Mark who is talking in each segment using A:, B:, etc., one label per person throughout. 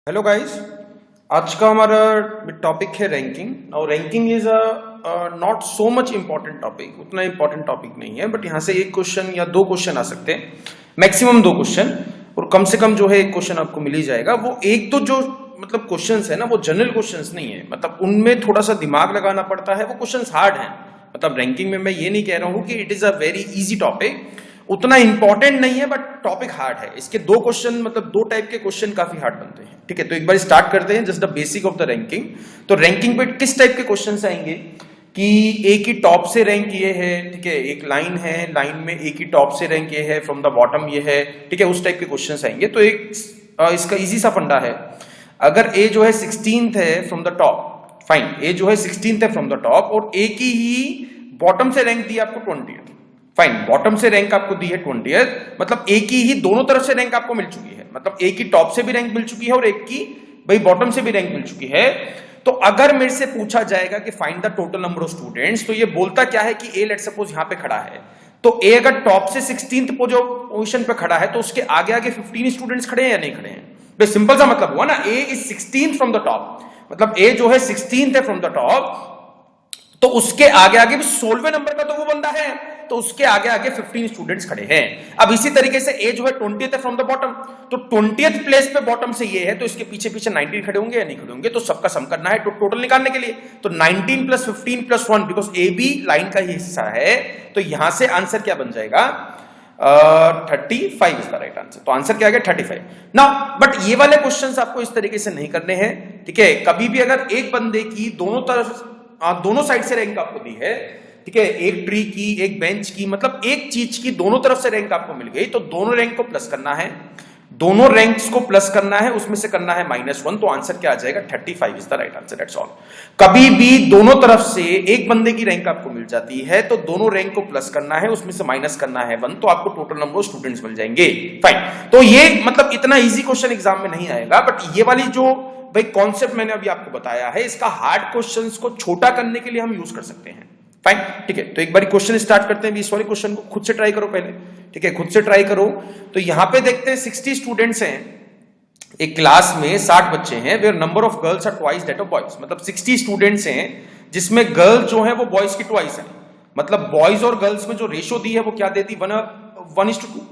A: Hello guys, आज का हमारा टॉपिक है ranking. Now ranking is a not so much important topic, उतना इम्पोर्टेंट टॉपिक नहीं है, बट यहाँ से एक क्वेश्चन या दो क्वेश्चन आ सकते हैं, मैक्सिमम दो क्वेश्चन, और कम से कम जो है एक क्वेश्चन आपको मिल ही जाएगा। वो एक तो जो मतलब क्वेश्चंस है ना, वो जनरल क्वेश्चंस नहीं है, मतलब उनमें थोड़ा सा दिमाग लगाना पड़ता है, वो क्वेश्चंस हार्ड हैं। मतलब रैंकिंग में मैं ये नहीं कह रहा हूँ कि it is a very easy topic, उतना इंपॉर्टेंट नहीं है, बट टॉपिक हार्ड है। इसके दो क्वेश्चन, मतलब दो टाइप के क्वेश्चन काफी हार्ड बनते हैं। ठीक है, तो एक बार स्टार्ट करते हैं, just the basic of the ranking. तो रैंकिंग पे किस टाइप के क्वेश्चंस आएंगे कि एक ही टॉप से रैंक ये है, ठीक है, एक लाइन है, लाइन में एक ही टॉप से रैंक ये है, फ्रॉम द बॉटम ये है, ठीक है, उस टाइप के क्वेश्चंस आएंगे। तो एक इसका इजी सा फंडा है, अगर ए जो है 16th है फ्रॉम द टॉप, फाइन, ए जो है 16th है फ्रॉम द टॉप, और एक ही बॉटम से रैंक दिया आपको 20th, फाइन, बॉटम से रैंक आपको दी है 20th, मतलब एक ही दोनों तरफ से रैंक आपको मिल चुकी है, मतलब एक ही टॉप से भी रैंक मिल चुकी है और एक की भाई बॉटम से भी रैंक मिल चुकी है। तो अगर मेरे से पूछा जाएगा कि find the total number of students, तो ये बोलता क्या है कि ए लेट सपोज यहां पे खड़ा है, तो ए अगर टॉप से 16th पोजीशन पे खड़ा है, तो उसके आगे आगे 15 स्टूडेंट्स खड़े हैं या नहीं खड़े हैं? भाई सिंपल सा मतलब हुआ ना, A is 16th from the top, मतलब ए जो है 16th है फ्रॉम द टॉप, तो उसके आगे आगे भी 16वें नंबर का तो वो बंदा है, तो उसके आगे आगे 15 स्टूडेंट्स खड़े हैं। अब इसी तरीके से ए जो है 20th है फ्रॉम द बॉटम, तो 20th प्लेस पे बॉटम से ये है, तो इसके पीछे पीछे 19 खड़े होंगे या नहीं खड़े होंगे? तो सबका सम करना है टोटल निकालने के लिए, तो 19 plus 15 plus 1, because A B line का ही हिस्सा है, तो यहां से आंसर क्या बन जाएगा? 35 इज द राइट आंसर। तो आंसर क्या आ गया? 35। नाउ बट ये वाले क्वेश्चंस आपको इस तरीके से नहीं करने हैं, ठीक है। कभी भी अगर एक बंदे की दोनों तरफ दोनों साइड से रैंक आपको दी है, ठीक है, एक ट्री की, एक बेंच की, मतलब एक चीज की दोनों तरफ से रैंक आपको मिल गई, तो दोनों रैंक को प्लस करना है, दोनों रैंक्स को प्लस करना है, उसमें से करना है -1, तो आंसर क्या आ जाएगा? 35 is the right answer, that's all. कभी भी दोनों तरफ से एक बंदे की रैंक आपको मिल जाती है, तो दोनों रैंक को प्लस करना है, उसमें से माइनस करना है 1, तो आपको टोटल नंबर ऑफ स्टूडेंट्स मिल जाएंगे, फाइन। तो ये मतलब इतना इजी क्वेश्चन एग्जाम में नहीं आएगा, बट ये वाली जो भाई कॉन्सेप्ट मैंने अभी आपको बताया है, इसका हार्ड क्वेश्चंस को छोटा करने के लिए हम यूज कर सकते हैं, फाइन, ठीक है। तो एक बार क्वेश्चन स्टार्ट करते हैं, इस वाले क्वेश्चन को खुद से ट्राई करो पहले, ठीक है, खुद से ट्राई करो। तो यहां पे देखते हैं 60 स्टूडेंट्स हैं, एक क्लास में 60 बच्चे हैं, where number of girls are twice that of boys, मतलब 60 स्टूडेंट्स हैं जिसमें गर्ल्स जो है वो बॉयज की ट्वाइस है, मतलब बॉयज और गर्ल्स में जो रेशो दी है वो क्या देती? 1:2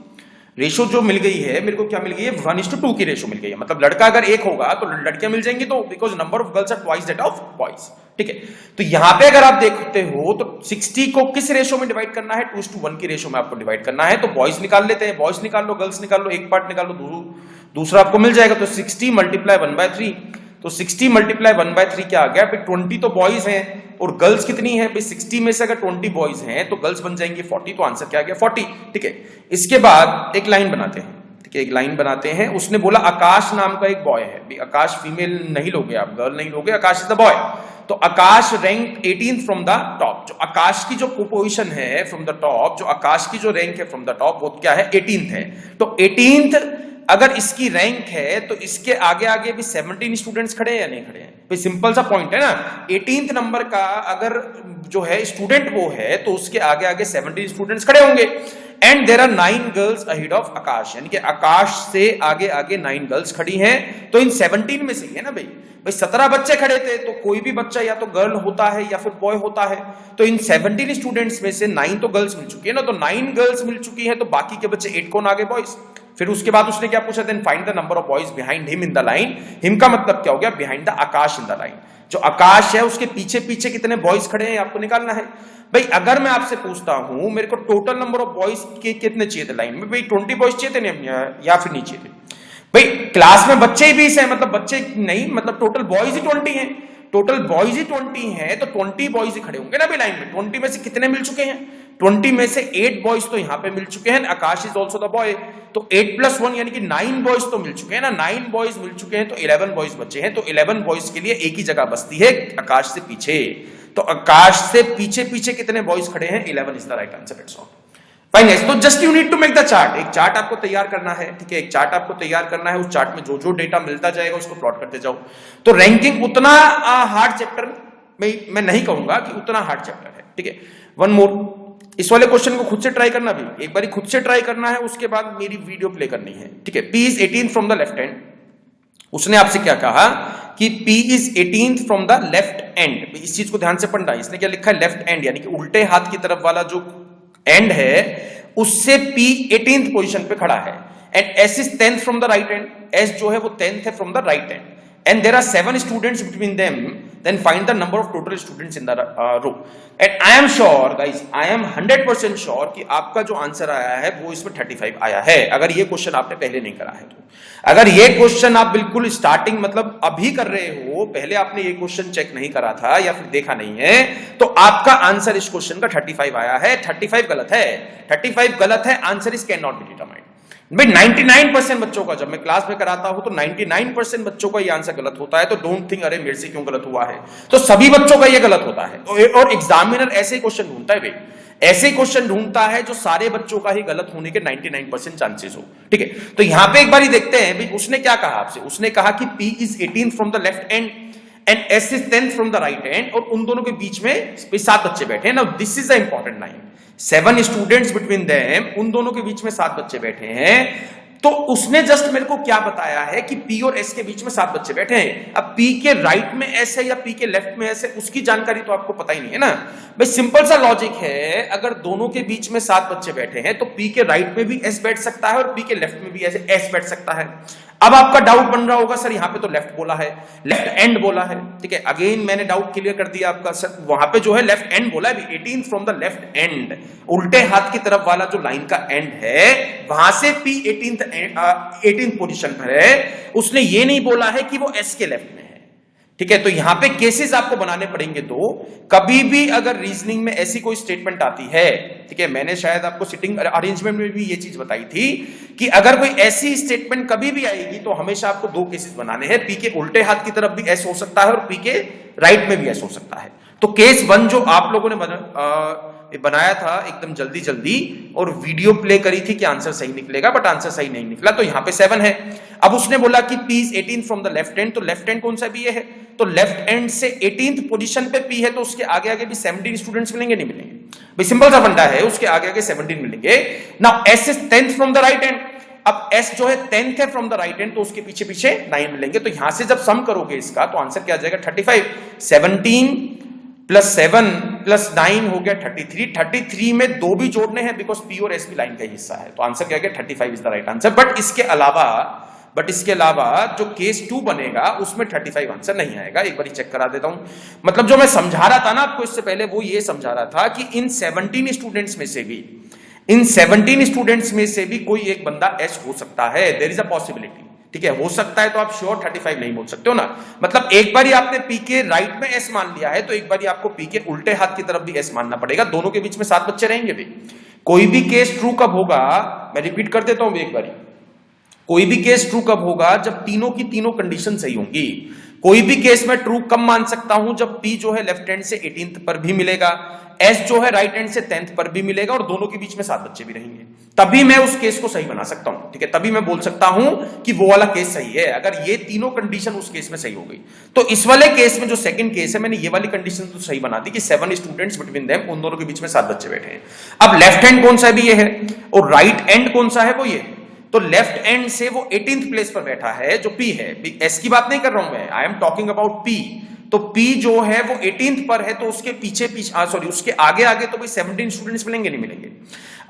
A: रेशो जो मिल गई है मेरे को, क्या मिल गई है? 1:2 की रेशो मिल गई है, मतलब लड़का अगर एक होगा तो लड़कियां मिल जाएंगी, तो because number of girls are twice that of boys, ठीक है। तो यहां पे अगर आप देखते हो तो 60 को किस रेशो में डिवाइड करना है? 2:1 की रेशो में आपको डिवाइड करना है, तो बॉयज निकाल लेते हैं, बॉयज निकाल लो, गर्ल्स निकाल लो, एक पार्ट निकाल लो, दूसरा आपको मिल जाएगा, तो 60 मल्टीप्लाई 1/3, तो 60 मल्टीप्लाई 1/3 क्या आ गया? 20 तो बॉयज हैं और गर्ल्स कितनी है? 60 में से अगर 20 बॉयज हैं तो गर्ल्स बन जाएंगे 40, तो आंसर क्या आ गया? 40, ठीक है। इसके बाद एक लाइन बनाते हैं, ठीक है, एक लाइन बनाते हैं। उसने बोला आकाश नाम का एक बॉय है, आकाश फीमेल नहीं लोगे आप, गर्ल नहीं लोगे, आकाश इज द बॉय, तो Akash rank 18th from the top, जो आकाश की जो पोजीशन है फ्रॉम द टॉप, जो आकाश की जो रैंक है फ्रॉम द टॉप, वो क्या है? 18th है। तो 18th अगर इसकी रैंक है, तो इसके आगे आगे भी 17 स्टूडेंट्स खड़े हैं या नहीं खड़े हैं? भाई सिंपल सा पॉइंट है ना, 18th नंबर का अगर जो है स्टूडेंट वो है, तो उसके आगे आगे 17 स्टूडेंट्स खड़े होंगे, and there are 9 girls ahead of Akash, यानी कि आकाश से आगे आगे 9 गर्ल्स खड़ी हैं, तो इन 17 में से ही है ना भाई, 17 बच्चे खड़े थे, तो कोई भी बच्चा या तो गर्ल होता है या फिर बॉय होता है, तो इन 17 स्टूडेंट्स में से 9 तो गर्ल्स मिल चुकी है ना, तो 9 गर्ल्स मिल चुकी है, तो बाकी के बच्चे 8 कौन आगे? बॉयज। फिर उसके बाद उसने क्या पूछा? Then find the number of boys behind him in the line, him का मतलब क्या हो गया? Behind the Akash in the line, जो आकाश है उसके पीछे पीछे कितने बॉयज खड़े हैं आपको निकालना है। भाई अगर मैं आपसे पूछता हूं मेरे को टोटल नंबर ऑफ बॉयज के कितने चाहिए थे लाइन में, भाई 20 बॉयज चाहिए थे या फिर नहीं चाहिए थे? भाई क्लास में बच्चे ही 20 हैं, मतलब बच्चे नहीं, मतलब टोटल बॉयज ही 20 हैं, टोटल बॉयज ही 20 हैं, तो 20 बॉयज ही खड़े होंगे ना भाई लाइन में। 20 में से कितने मिल चुके हैं? 20 में से 8 बॉयज तो यहां पे मिल चुके हैं, आकाश इज ऑल्सो द बॉय, तो 8 + 1 यानी कि 9 बॉयज तो मिल चुके हैं ना, 9 बॉयज मिल चुके हैं, तो 11 बॉयज बचे हैं, तो 11 बॉयज के लिए एक ही जगह बसती है, आकाश से पीछे, तो आकाश से पीछे पीछे कितने बॉयज खड़े हैं? 11 is the right answer, that's all, fine. तो just you need to make the chart, एक चार्ट आपको तैयार करना है, ठीक है, एक चार्ट आपको तैयार करना है, उस चार्ट में जो जो डेटा मिलता जाएगा उसको प्लॉट करते जाओ। तो रैंकिंग उतना हार्ड चैप्टर मैं नहीं कहूंगा कि उतना हार्ड चैप्टर है, ठीक है। वन मोर, इस वाले क्वेश्चन को खुद से ट्राई करना, भी एक बार खुद से ट्राई करना है, उसके बाद मेरी वीडियो प्ले करनी है, ठीक है। P is 18 from the left hand, उसने आपसे क्या कहा कि P is 18th from the left and. इस चीज को ध्यान से पढ़ना, इसने क्या लिखा है, लेफ्ट एंड, यानी कि उल्टे हाथ की तरफ वाला जो एंड है उससे P 18th पोजीशन पे खड़ा है, and S is 10th from the right and, S जो है वो 10th है from the right and, and there are 7 students between them, then find the number of total students in the row. And I am sure guys, I am 100% sure कि आपका जो answer आया है वो इसमें 35 आया है, अगर ये क्वेश्चन आपने पहले नहीं करा है तो। अगर ये क्वेश्चन आप बिल्कुल स्टार्टिंग मतलब अभी कर रहे हो, पहले आपने ये क्वेश्चन चेक नहीं करा था या फिर देखा नहीं है, तो आपका आंसर इस क्वेश्चन का 35 आया है। 35 गलत है, 35 गलत है, answer is can not be determined. भाई 99% बच्चों का, जब मैं क्लास में कराता हूं तो 99% बच्चों का ये आंसर गलत होता है, तो डोंट थिंक अरे मेरे से क्यों गलत हुआ है, तो सभी बच्चों का ये गलत होता है। और एग्जामिनर ऐसे क्वेश्चन ढूंढता है भाई, ऐसे क्वेश्चन ढूंढता है जो सारे बच्चों का ही गलत होने के 99% चांसेस हो, ठीक है। तो यहां पे एक बार ही देखते हैं भाई उसने क्या कहा आपसे, उसने कहा कि P is 18th from the left and and S is 10th from the right and, और उन दोनों के बीच में 7 बच्चे बैठे हैं। Now this is the important line, 7 students between them, उन दोनों के बीच में 7 बच्चे बैठे हैं। तो उसने जस्ट मेरे को क्या बताया है कि P और S के बीच में 7 बच्चे बैठे हैं। अब P के राइट में S है या P के लेफ्ट में S है, उसकी जानकारी तो आपको पता ही नहीं है ना भाई। सिंपल सा लॉजिक है, अगर दोनों के बीच में 7 बच्चे बैठे हैं तो P के राइट में भी S बैठ सकता है और P के लेफ्ट में भी S बैठ सकता है। अब आपका डाउट बन रहा होगा सर यहाँ पे तो लेफ्ट बोला है, लेफ्ट एंड बोला है, ठीक है। अगेन मैंने डाउट क्लियर कर दिया आपका, सर वहां पे जो है लेफ्ट एंड बोला है, 18th from the left and, उल्टे हाथ की तरफ वाला जो लाइन का एंड है वहां से P 18th पोजीशन पर है। उसने ये नहीं बोला है कि वो S के लेफ्ट में है, ठीक है। तो यहां पे केसेस आपको बनाने पड़ेंगे दो। कभी भी अगर रीजनिंग में ऐसी कोई स्टेटमेंट आती है, ठीक है, मैंने शायद आपको सिटिंग अरेंजमेंट में भी ये चीज बताई थी कि अगर कोई ऐसी स्टेटमेंट कभी भी आएगी तो हमेशा आपको 2 केसेस बनाने हैं, P के उल्टे हाथ की तरफ भी S हो सकता है और P के राइट में भी S हो सकता है। तो केस 1 जो आप लोगों ने बनाया था एकदम जल्दी जल्दी और वीडियो प्ले करी थी कि आंसर सही निकलेगा, बट आंसर सही नहीं निकला, तो यहां पे 7 है। अब उसने बोला कि P is 18th from the left and, तो लेफ्ट एंड कौन सा भी है, तो लेफ्ट एंड से 18th पोजीशन पे P है, तो उसके आगे आगे भी 17 स्टूडेंट्स मिलेंगे, नहीं मिलेंगे भाई, सिंपल सा फंडा है, उसके आगे आगे 17 मिलेंगे। Now S is 10th from the right and, अब S जो है 10th है फ्रॉम द राइट एंड, तो उसके पीछे पीछे 9 मिलेंगे। तो यहां से जब सम करोगे इसका तो आंसर क्या आ जाएगा 35, 17 प्लस 7 प्लस 9 हो गया 33। 33 में 2 भी जोड़ने हैं बिकॉज P और S भी लाइन का हिस्सा है, तो आंसर क्या गया 35 is the right answer. But इसके अलावा जो केस 2 बनेगा उसमें 35 आंसर नहीं आएगा। एक बार चेक करा देता हूं, मतलब जो मैं समझा रहा था ना आपको इससे पहले, वो ये समझा रहा था कि इन 17 स्टूडेंट्स में से भी कोई एक बंदा S हो सकता है, देयर इज अ पॉसिबिलिटी, ठीक है, हो सकता है। तो आप श्योर 35 नहीं बोल सकते हो ना, मतलब एक बार आपने P के राइट में S मान लिया है तो एक बार आपको P के उल्टे हाथ की तरफ भी S मानना पड़ेगा। दोनों के बीच में 7 बच्चे रहेंगे भी। कोई भी केस ट्रू कब होगा, मैं रिपीट कर देता हूं एक बार, कोई भी केस ट्रू कब होगा जब तीनों की तीनों कंडीशन सही होंगी। कोई भी केस में ट्रू कब मान सकता हूं, जब P जो है लेफ्ट हैंड से 18th पर भी मिलेगा, S जो है राइट हैंड से 10th पर भी मिलेगा और दोनों के बीच में 7 बच्चे भी रहेंगे, तभी मैं उस केस को सही बना सकता हूं, ठीक है, तभी मैं बोल सकता हूं कि वो वाला केस सही है, अगर ये तीनों कंडीशन उस केस में सही हो गई। तो इस वाले केस में जो सेकंड केस है, मैंने ये वाली कंडीशन तो सही बना दी कि 7 स्टूडेंट्स बिटवीन देम, उन दोनों के बीच में 7 बच्चे बैठे हैं। अब लेफ्ट हैंड कौन सा भी ये है और राइट हैंड कौन सा है, वो ये, तो लेफ्ट एंड से वो 18th प्लेस पर बैठा है जो P है, S की बात नहीं कर रहा हूं मैं, I am talking about P। तो P जो है वो 18th पर है, तो उसके पीछे उसके आगे आगे तो भाई 17 स्टूडेंट्स मिलेंगे, नहीं मिलेंगे।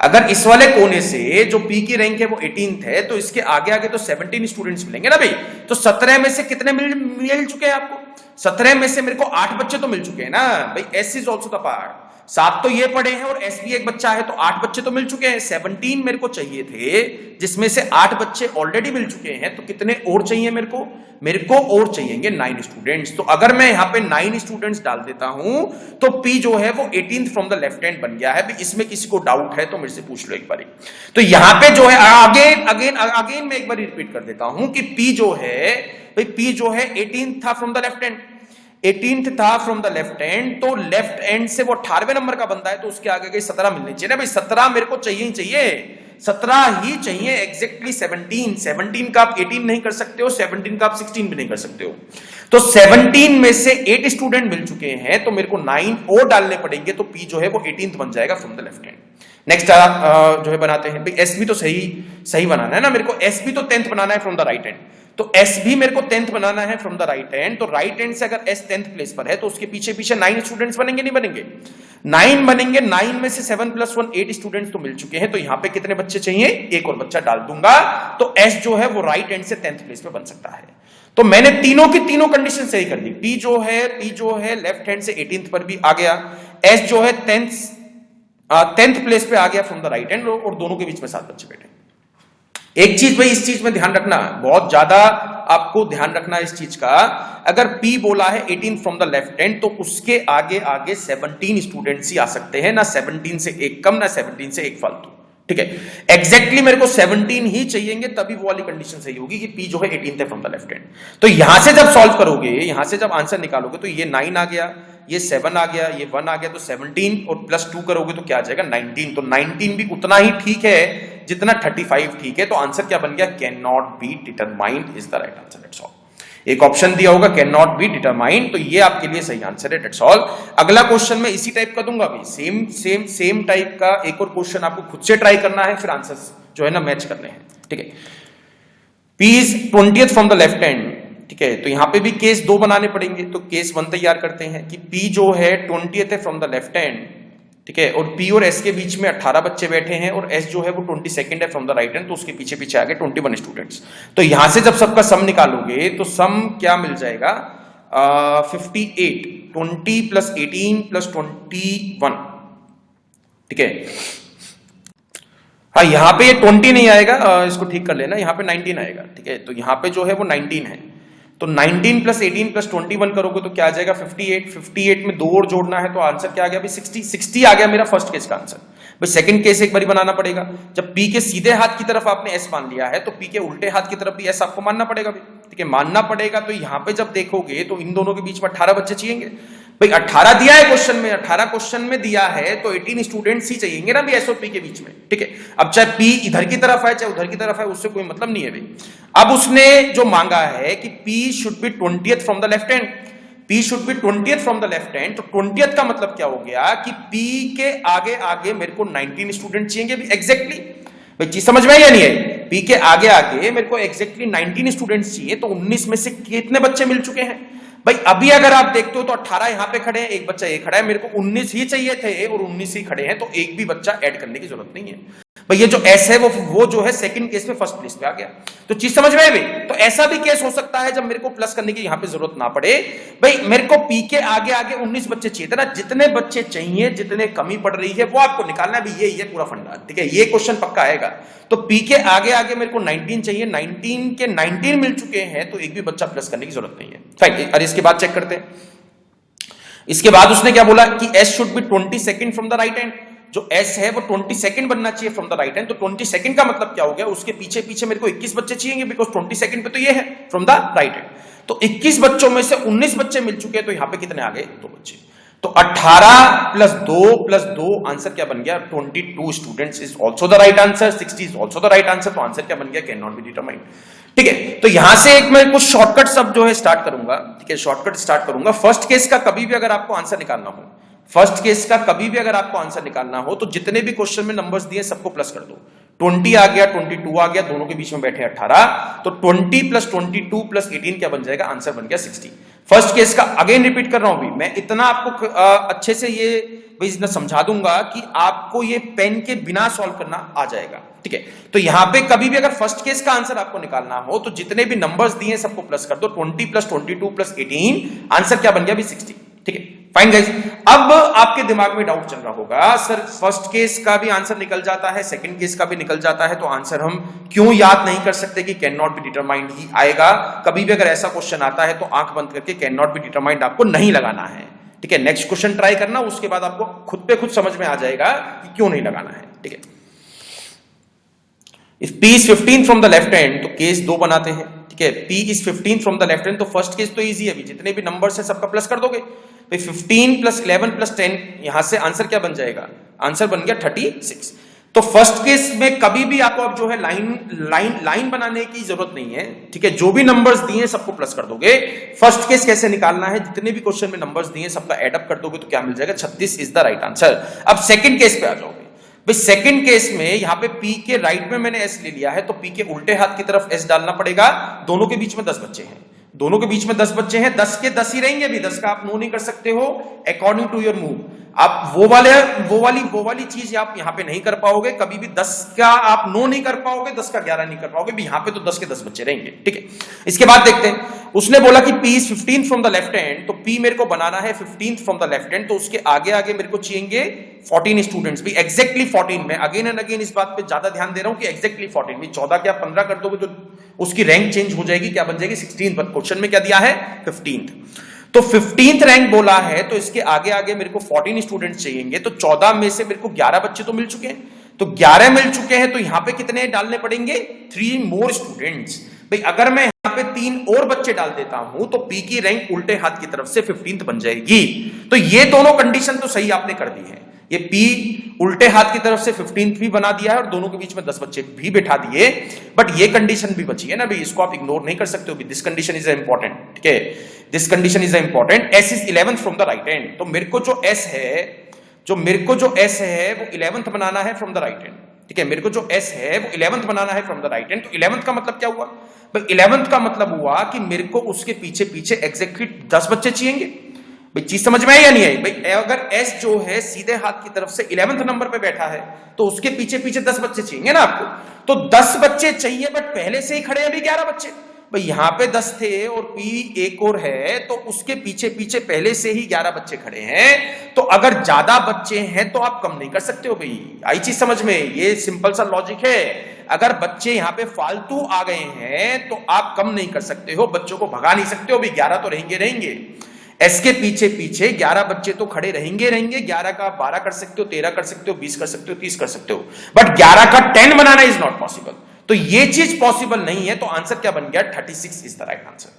A: अगर इस वाले कोने से जो P की रैंक है वो 18th है, तो इसके आगे आगे तो 17 स्टूडेंट्स मिलेंगे ना भाई। तो 17 में से कितने मिल चुके हैं आपको, 17 में से मेरे को 8 बच्चे तो मिल चुके हैं ना भाई। S is also the part, 7 तो ये पढ़े हैं और S भी एक बच्चा है, तो 8 बच्चे तो मिल चुके हैं। 17 मेरे को चाहिए थे, जिसमें से 8 बच्चे ऑलरेडी मिल चुके हैं, तो कितने और चाहिए मेरे को और चाहिएंगे 9 स्टूडेंट्स। तो अगर मैं यहाँ पे 9 स्टूडेंट्स डाल देता हूं तो P जो है वो 18th from the left hand बन गया है। इसमें किसी को डाउट है तो मेरे से पूछ लो एक बारी। तो यहाँ पे जो है अगेन मैं एक बार रिपीट कर देता हूं कि P जो है 18th था from the left hand, 18th था फ्रॉम द लेफ्ट एंड, तो लेफ्ट एंड से वो 18वें नंबर का बंदा है, तो उसके आगे 17 मिलने चाहिए ना भाई। 17 मेरे को चाहिए ही चाहिए, 17 ही चाहिए एग्जैक्टली। 17 का आप 18 नहीं कर सकते हो, 17 का आप 16 भी नहीं कर सकते हो। तो 17 में से 8 स्टूडेंट मिल चुके हैं, तो मेरे को 9 और डालने पड़ेंगे, तो P जो है वो 18th बन जाएगा from the left hand. Next जो है बनाते हैं भाई, S भी तो सही बनाना है ना, मेरे को S भी तो 10th बनाना है फ्रॉम द राइट हैंड। तो एस भी मेरे को 10th बनाना है फ्रॉम द राइट हैंड, तो राइट हैंड से अगर एस 10th प्लेस पर है तो उसके पीछे पीछे 9 स्टूडेंट्स बनेंगे नहीं बनेंगे? 9 बनेंगे। 9 में से 7 + 1 8 स्टूडेंट्स तो मिल चुके हैं, तो यहां पे कितने बच्चे चाहिए? एक और बच्चा डाल दूंगा, तो एस जो है वो राइट हैंड से 10th प्लेस पे बन सकता है। तो मैंने तीनों की तीनों कंडीशन सही कर दी। पी जो है लेफ्ट हैंड से 18th पर भी आ गया, एस जो है 10th प्लेस पे आ गया फ्रॉम द राइट हैंड, और दोनों के बीच में 7 बच्चे बैठे। एक चीज भाई इस चीज में ध्यान रखना, बहुत ज्यादा आपको ध्यान रखना इस चीज का, अगर P बोला है 18 फ्रॉम द लेफ्ट हैंड, तो उसके आगे आगे 17 स्टूडेंट्स ही आ सकते हैं, ना 17 से एक कम ना 17 से एक फालतू, ठीक है। एग्जैक्टली मेरे को 17 ही चाहिएंगे, तभी वो वाली कंडीशन सही होगी कि P जो है 18 है फ्रॉम द लेफ्ट हैंड। तो यहां से जब सॉल्व करोगे, यहां से जब आंसर निकालोगे, तो ये 9 आ गया, ये 7 आ गया, ये 1 आ गया, तो 17 और +2 करोगे तो क्या आ जाएगा? 19। तो 19 भी उतना ही ठीक है जितना 35 ठीक है। तो आंसर क्या बन गया? Can not be determined is the right answer. That's all. एक ऑप्शन दिया होगा कैन नॉट बी डिटरमाइंड, तो ये आपके लिए सही आंसर है। That's all. अगला क्वेश्चन में इसी टाइप का दूंगा भाई, सेम टाइप का एक और क्वेश्चन आपको खुद से ट्राई करना है, फिर आंसर जो है ना मैच करने हैं, ठीक है। P is 20th from the left hand, ठीक है। तो यहां पे भी केस 2 बनाने पड़ेंगे, तो केस 1 तैयार करते हैं कि P जो है 20th है फ्रॉम द लेफ्ट हैंड, ठीक है, और P और S के बीच में 18 बच्चे बैठे हैं, और S जो है वो 22nd है फ्रॉम द राइट हैंड, तो उसके पीछे पीछे आगे 21 स्टूडेंट्स। तो यहां से जब सबका सम निकालोगे तो सम क्या मिल जाएगा? 58, 20 + 18 + 21, ठीक है। हाँ, यहां पे ये 20 नहीं आएगा, इसको ठीक कर लेना, यहां पे 19 आएगा, ठीक है। तो यहां पे जो है वो 19 है, तो 19 + 18 + 21 करोगे तो क्या आ जाएगा? 58। 58 में 2 और जोड़ना है, तो आंसर क्या आ गया? 60 आ गया मेरा फर्स्ट केस का आंसर। भाई सेकंड केस एक बार बनाना पड़ेगा। जब P के सीधे हाथ की तरफ आपने S मान लिया है, तो P के उल्टे हाथ की तरफ भी S आपको मानना पड़ेगा, ठीक है, मानना पड़ेगा। तो यहां पे जब देखोगे तो इन दोनों के बीच में 18 बच्चे चाहिए भाई। 18 दिया है क्वेश्चन में, 18 क्वेश्चन में दिया है, तो 18 स्टूडेंट्स ही चाहिए ना भी S और P के बीच में, ठीक है। अब चाहे P इधर की तरफ है चाहे उधर की तरफ है, उससे कोई मतलब नहीं है भाई। अब उसने जो मांगा है कि P should be 20th from the left hand, P should be 20th from the left hand, तो 20th का मतलब क्या हो गया कि P के आगे आगे मेरे को 19 स्टूडेंट चाहिए एग्जैक्टली। भाई चीज समझ में आई या नहीं आई? P के आगे आगे मेरे को एग्जैक्टली 19 स्टूडेंट्स चाहिए, तो 19 में से कितने बच्चे मिल चुके हैं भाई? अभी अगर आप देखते हो तो 18 यहां पे खड़े हैं, एक बच्चा ये खड़ा है, मेरे को 19 ही चाहिए थे और 19 ही खड़े हैं, तो एक भी बच्चा ऐड करने की जरूरत नहीं है भाई। ये जो S है वो जो है सेकंड केस में फर्स्ट प्लेस पे आ गया। तो चीज समझ में आई भाई? तो ऐसा भी केस हो सकता है जब मेरे को प्लस करने की यहां पे जरूरत ना पड़े। भाई मेरे को P के आगे आगे 19 बच्चे चाहिए थे ना, जितने बच्चे चाहिए, जितने कमी पड़ रही है वो आपको निकालना है। ये पूरा फंडा, ठीक है, ये क्वेश्चन पक्का आएगा। तो P के आगे आगे मेरे को 19 चाहिए, 19 के 19 मिल चुके हैं, तो एक भी बच्चा प्लस करने की जरूरत नहीं है। फाइन। और इसके बाद चेक करते हैं। इसके बाद उसने क्या बोला कि S should be 22nd from the right hand. जो S है वो 22nd बनना चाहिए फ्रॉम द राइट हैंड। तो 22nd का मतलब क्या हो गया? उसके पीछे पीछे मेरे को 21 बच्चे चाहिए, बिकॉज 22nd पे तो ये है फ्रॉम द राइट हैंड। तो 21 बच्चों में से 19 बच्चे मिल चुके हैं, तो यहां पे कितने आ गए? 2 बच्चे। तो 18 + 2 आंसर क्या बन गया? 22 students is also the right answer. 60 is also the right answer. तो आंसर क्या बन गया? कैन नॉट बी डिटरमाइंड, ठीक है। तो यहां से एक मैं कुछ शॉर्टकट सब जो है स्टार्ट करूंगा, ठीक है, शॉर्टकट स्टार्ट करूंगा। फर्स्ट केस का कभी भी अगर आपको आंसर निकालना हो, तो जितने भी क्वेश्चन में नंबर्स दिए सबको प्लस कर दो। 20 आ गया, 22 आ गया, दोनों के बीच में बैठे 18, तो 20 + 22 + 18 क्या बन जाएगा? आंसर बन गया 60। फर्स्ट केस का अगेन रिपीट कर रहा हूं भी, मैं इतना आपको अच्छे से ये इतना समझा दूंगा कि आपको ये पेन के बिना सॉल्व करना आ जाएगा, ठीक है। तो यहां पे कभी भी अगर फर्स्ट केस का आंसर आपको निकालना हो, तो जितने भी नंबर्स दिए सबको प्लस कर दो। 20 + 22 + 18, आंसर क्या बन गया? 60, ठीक है। Fine guys. अब आपके दिमाग में डाउट चल रहा होगा, सर फर्स्ट केस का भी आंसर निकल जाता है, सेकंड केस का भी निकल जाता है, तो आंसर हम क्यों याद नहीं कर सकते कि कैन नॉट बी डिटरमाइंड ही आएगा? कभी भी अगर ऐसा क्वेश्चन आता है तो आंख बंद करके कैन नॉट बी डिटरमाइंड आपको नहीं लगाना है, ठीक है। नेक्स्ट क्वेश्चन ट्राई करना, उसके बाद आपको खुद पे खुद समझ में आ जाएगा कि क्यों नहीं लगाना है, ठीक है। If P is 15 from the left hand, तो केस 2 बनाते हैं, ठीक है। P is 15 from the left hand, तो फर्स्ट केस तो इजी है, जितने भी नंबर्स हैं सबका प्लस कर दोगे। 15 + 11 + 10, यहां से आंसर क्या बन जाएगा? आंसर बन गया 36। तो फर्स्ट केस में कभी भी आपको अब जो है लाइन बनाने की जरूरत नहीं है, ठीक है। जो भी नंबर्स दिए सबको प्लस कर दोगे। फर्स्ट केस कैसे निकालना है? जितने भी क्वेश्चन में नंबर्स दिए सबका एड अप कर दोगे तो क्या मिल जाएगा? 36 इज द राइट आंसर। अब सेकंड केस पे आ जाओगे। भाई सेकंड केस में यहां पे P के राइट में मैंने S ले लिया है, तो P के उल्टे हाथ की तरफ S डालना पड़ेगा। दोनों के बीच में 10 बच्चे हैं, दोनों के बीच में 10 बच्चे हैं, 10 के 10 ही रहेंगे। अभी 10 का आप नो नहीं कर सकते हो अकॉर्डिंग टू योर मूव। आप वो वाली चीज आप यहां पे नहीं कर पाओगे, कभी भी 10 का आप नो नहीं कर पाओगे, 10 का 11 नहीं कर पाओगे भी। यहां पे तो 10 के 10 बच्चे रहेंगे, ठीक है। इसके बाद देखते हैं, उसने बोला कि P is 15 from the left hand, तो P मेरे को बनाना है 15 फ्रॉम द लेफ्ट हैंड, तो उसके आगे आगे मेरे को चाहिए 14 स्टूडेंट्स भी, एग्जैक्टली 14। मैं अगेन एंड अगेन इस बात पे ज्यादा ध्यान दे रहा हूं कि एग्जैक्टली 14 में 14 के आप 15 कर दोगे तो उसकी रैंक चेंज हो जाएगी, क्या बन जाएगी 16। पर क्वेश्चन में क्या दिया है 15th, तो 15th रैंक बोला है, तो इसके आगे आगे मेरे को 14 स्टूडेंट्स चाहिए। तो 14 में से मेरे को 11 बच्चे तो मिल चुके हैं, तो 11 मिल चुके हैं, तो यहां पे कितने डालने पड़ेंगे 3 मोर स्टूडेंट्स। भाई अगर मैं यहां पे 3 और बच्चे डाल देता हूं तो P की रैंक उल्टे हाथ की तरफ से 15th बन जाएगी। तो ये दोनों कंडीशन तो सही आपने कर दी है, ये P उल्टे हाथ की तरफ से 15th भी बना दिया है और दोनों के बीच में 10 बच्चे भी बिठा दिए। बट ये कंडीशन भी बची है ना भाई, इसको आप इग्नोर नहीं कर सकते हो। दिस कंडीशन इज इंपॉर्टेंट, ठीक है, this condition is important. S is 11th from the right hand, तो मेरे को जो S है वो 11th बनाना है फ्रॉम द राइट हैंड, ठीक है। मेरे को जो S है वो 11th बनाना है फ्रॉम द राइट हैंड। तो 11th का मतलब क्या हुआ भाई, 11th का मतलब हुआ कि मेरे को उसके पीछे पीछे एग्जैक्टली 10 बच्चे चाहिए। भाई चीज समझ में आई या नहीं आई? भाई अगर S जो है सीधे हाथ की तरफ से 11th नंबर पे बैठा है तो उसके पीछे पीछे 10 बच्चे चाहिए ना आपको, तो 10 बच्चे चाहिए, बट पहले से ही खड़े हैं अभी 11 बच्चे। भाई यहां पे 10 थे और P एक और है, तो उसके पीछे पीछे पहले से ही 11 बच्चे खड़े हैं। तो अगर ज्यादा बच्चे हैं तो आप कम नहीं कर सकते हो। भाई आई चीज समझ में? ये सिंपल सा लॉजिक है। अगर बच्चे यहां पे फालतू आ गए हैं तो आप कम नहीं कर सकते हो, बच्चों को भगा नहीं सकते हो। भाई 11 तो रहेंगे। S के पीछे पीछे 11 बच्चे तो खड़े रहेंगे। 11 का 12 कर सकते हो, 13 कर सकते हो, 20 कर सकते हो, 30 कर सकते हो, बट 11 का 10 बनाना इज नॉट पॉसिबल। तो ये चीज पॉसिबल नहीं है, तो आंसर क्या बन गया 36 इज द राइट आंसर।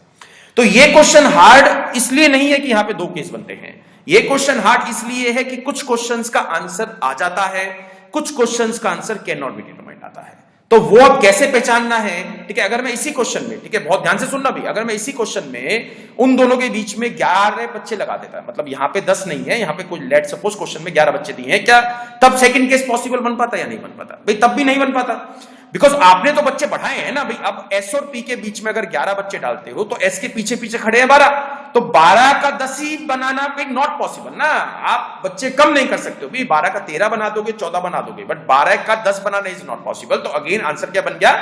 A: तो ये क्वेश्चन हार्ड इसलिए नहीं है कि यहां पे 2 केस बनते हैं, ये क्वेश्चन हार्ड इसलिए है कि कुछ क्वेश्चंस का आंसर आ जाता है, कुछ क्वेश्चंस का answer can not be determined आता है। तो वो अब कैसे पहचानना है, ठीक है। अगर मैं इसी क्वेश्चन में, ठीक है, बहुत ध्यान से सुनना भी, अगर मैं इसी क्वेश्चन में उन दोनों के बीच में 11 बच्चे लगा देता है, मतलब यहां पे 10 नहीं है, यहां पे कोई लेट सपोज क्वेश्चन में 11 बच्चे दिए हैं, क्या तब सेकंड केस पॉसिबल बन पाता या नहीं बन पाता? भाई तब भी नहीं बन पाता, बिकॉज आपने तो बच्चे बढ़ाए हैं ना भाई। अब S और P के बीच में अगर 11 बच्चे डालते हो तो S के पीछे पीछे खड़े हैं 12, तो 12 का 10 ही बनाना भाई नॉट पॉसिबल ना। आप बच्चे कम नहीं कर सकते हो भाई, 12 का 13 बना दोगे, 14 बना दोगे, बट 12 का 10 बनाना इज नॉट पॉसिबल। तो अगेन आंसर क्या बन गया,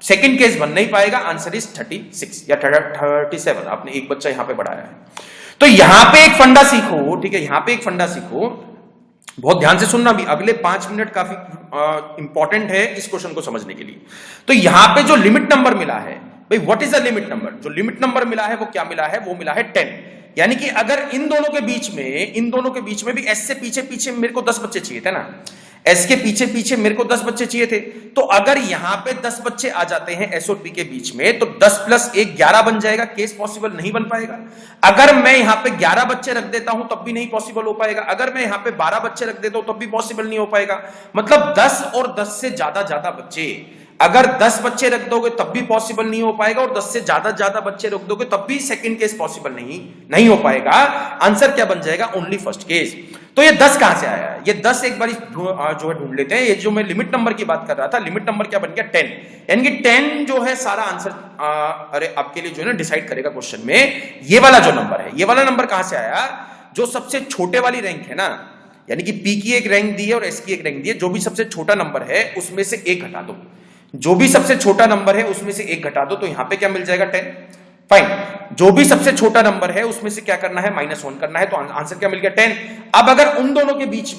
A: सेकंड केस बन नहीं पाएगा, आंसर इज 36 या 37। आपने एक बच्चा यहां पे बढ़ाया है। तो यहां पे एक फंडा सीखो, ठीक है, यहां पे एक फंडा सीखो, बहुत ध्यान से सुनना भी, अगले 5 मिनट काफी इंपॉर्टेंट है इस क्वेश्चन को समझने के लिए। तो यहां पे जो लिमिट नंबर मिला है भाई, what is the limit number? जो लिमिट नंबर मिला है वो क्या मिला है, वो मिला है 10। यानी कि अगर इन दोनों के बीच में भी S से पीछे पीछे मेरे को 10 बच्चे चाहिए थे ना, S के पीछे पीछे मेरे को 10 बच्चे चाहिए थे, तो अगर यहां पे 10 बच्चे आ जाते हैं S और P के बीच में, तो 10 + 1 11 बन जाएगा, केस पॉसिबल नहीं बन पाएगा। अगर मैं यहां पे 11 बच्चे रख देता हूं तब भी नहीं पॉसिबल हो पाएगा, अगर मैं यहां पे 12 बच्चे रख देता हूं तब भी पॉसिबल नहीं हो पाएगा। मतलब 10 और 10 से ज्यादा बच्चे, अगर 10 बच्चे रख दोगे तब भी पॉसिबल नहीं हो पाएगा, और 10 से ज्यादा बच्चे रख दोगे तब भी सेकंड केस पॉसिबल नहीं हो पाएगा। आंसर क्या बन जाएगा, ओनली फर्स्ट केस। तो ये 10 कहां से आया? ये 10 एक बार जो है ढूंढ लेते हैं। ये जो मैं लिमिट नंबर की बात कर रहा था, लिमिट नंबर क्या बन गया 10, यानी कि 10 जो है सारा आंसर अरे आपके लिए जो है ना डिसाइड करेगा क्वेश्चन में। ये वाला जो नंबर है, ये वाला नंबर कहां से आया, जो सबसे छोटे वाली रैंक है ना, यानी कि P की एक रैंक दी है और S की एक रैंक दी है, जो भी सबसे छोटा नंबर है उसमें से 1 घटा दो, जो भी सबसे छोटा नंबर है उसमें से 1 घटा दो, तो यहां पे क्या मिल जाएगा 10। फाइन, जो भी सबसे छोटा नंबर है उसमें से क्या करना है, -1 करना है, तो आंसर क्या मिल गया 10। अब अगर उन दोनों के बीच